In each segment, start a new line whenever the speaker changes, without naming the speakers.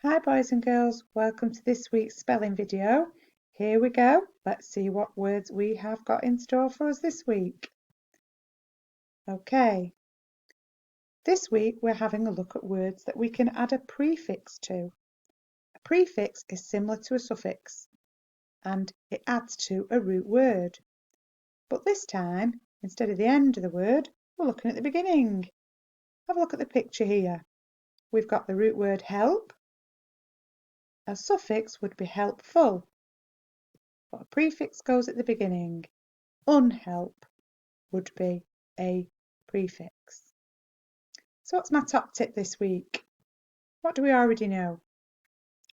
Hi boys and girls, welcome to this week's spelling video. Here we go, let's see what words we have got in store for us this week. Okay, this week we're having a look at words that we can add a prefix to. A prefix is similar to a suffix and it adds to a root word. But this time, instead of the end of the word, we're looking at the beginning. Have a look at the picture here. We've got the root word help. A suffix would be helpful, but a prefix goes at the beginning. Unhelp would be a prefix. So what's my top tip this week? What do we already know?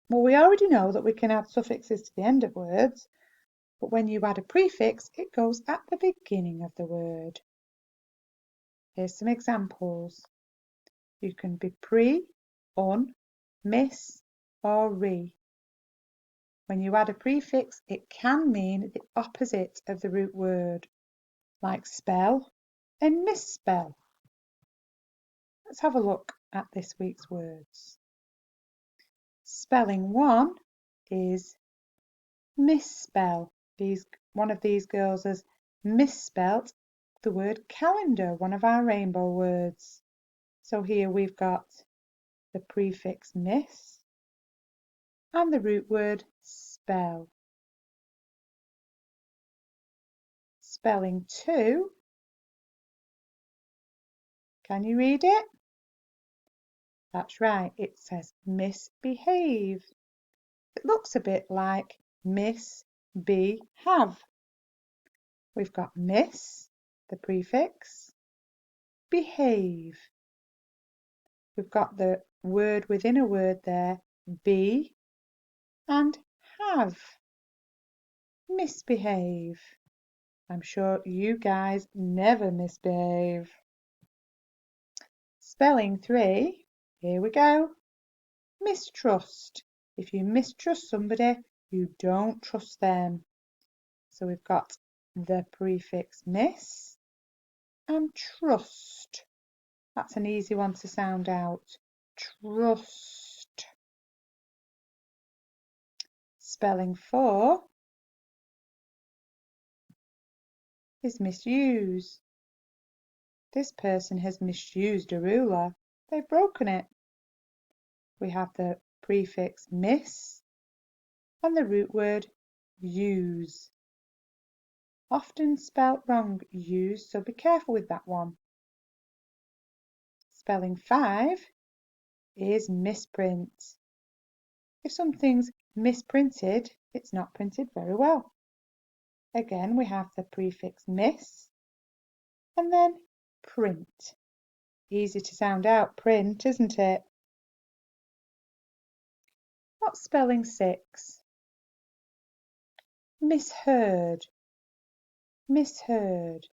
Well, we already know that we can add suffixes to the end of words, but when you add a prefix, it goes at the beginning of the word. Here's some examples. You can be pre, un, miss, or re. When you add a prefix, it can mean the opposite of the root word, like spell and misspell. Let's have a look at this week's words. Spelling 1 is misspell. One of these girls has misspelt the word calendar, one of our rainbow words. So here we've got the prefix miss and the root word spell. Spelling 2, can you read it? That's right, it says misbehave. It looks a bit like miss, be, have. We've got miss, the prefix, behave. We've got the word within a word there, be and have. Misbehave. I'm sure you guys never misbehave. Spelling 3, here we go. Mistrust. If you mistrust somebody, you don't trust them. So we've got the prefix miss and trust. That's an easy one to sound out. Trust. Spelling 4 is misuse. This person has misused a ruler. They've broken it. We have the prefix miss and the root word use. Often spelt wrong, use, so be careful with that one. Spelling 5 is misprint. If something's misprinted, it's not printed very well. Again, we have the prefix miss and then print. Easy to sound out, print, isn't it? What's spelling 6? Misheard. Misheard.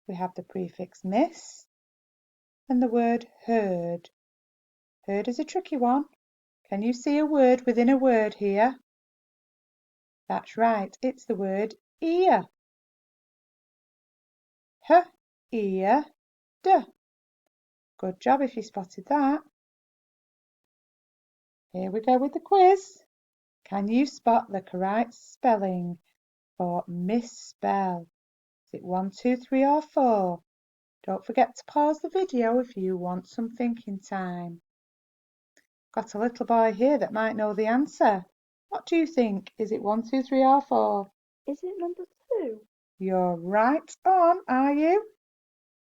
We have the prefix miss and the word heard. Heard is a tricky one. Can you see a word within a word here? That's right, it's the word ear. H, ear, d. Good job if you spotted that. Here we go with the quiz. Can you spot the correct spelling for misspell? Is it 1, 2, 3 or 4? Don't forget to pause the video if you want some thinking time. Got a little boy here that might know the answer. What do you think? Is it 1, 2, 3 or 4?
Is it number 2?
You're right on, are you?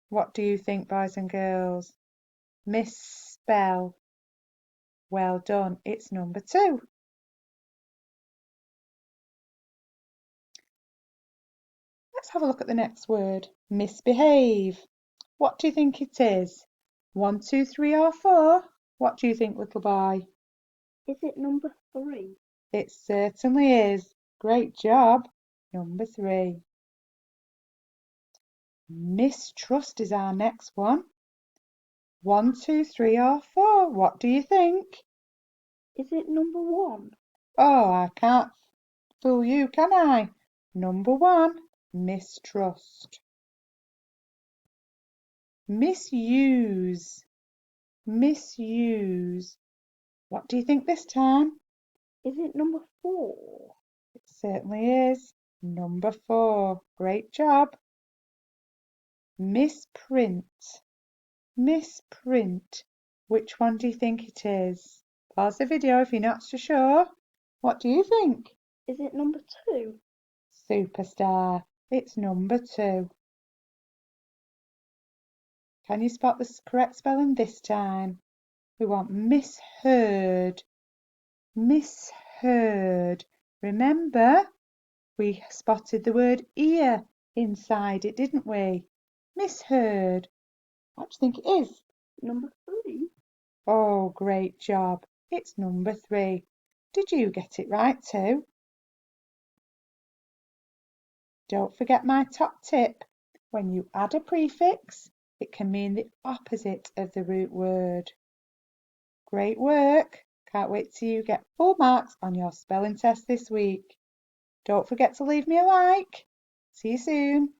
What do you think, boys and girls? Misspell. Well done, it's number 2. Let's have a look at the next word. Misbehave. What do you think it is? 1, 2, 3 or 4? What do you think, little boy?
Is it number 3?
It certainly is. Great job. Number 3. Mistrust is our next one. 1, 2, 3 or 4? What do you think?
Is it number 1?
Oh, I can't fool you, can I? Number 1, mistrust. Misuse. Misuse. What do you think this time?
Is it number 4?
It certainly is. Number 4. Great job. Misprint. Misprint. Which one do you think it is? Pause the video if you're not so sure. What do you think?
Is it number 2?
Superstar. It's number 2. Can you spot the correct spelling this time? We want misheard. Misheard. Remember, we spotted the word ear inside it, didn't we? Misheard. What do you think it is?
Number 3?
Oh, great job. It's number 3. Did you get it right too? Don't forget my top tip. When you add a prefix, it can mean the opposite of the root word. Great work. Can't wait till you get full marks on your spelling test this week. Don't forget to leave me a like. See you soon.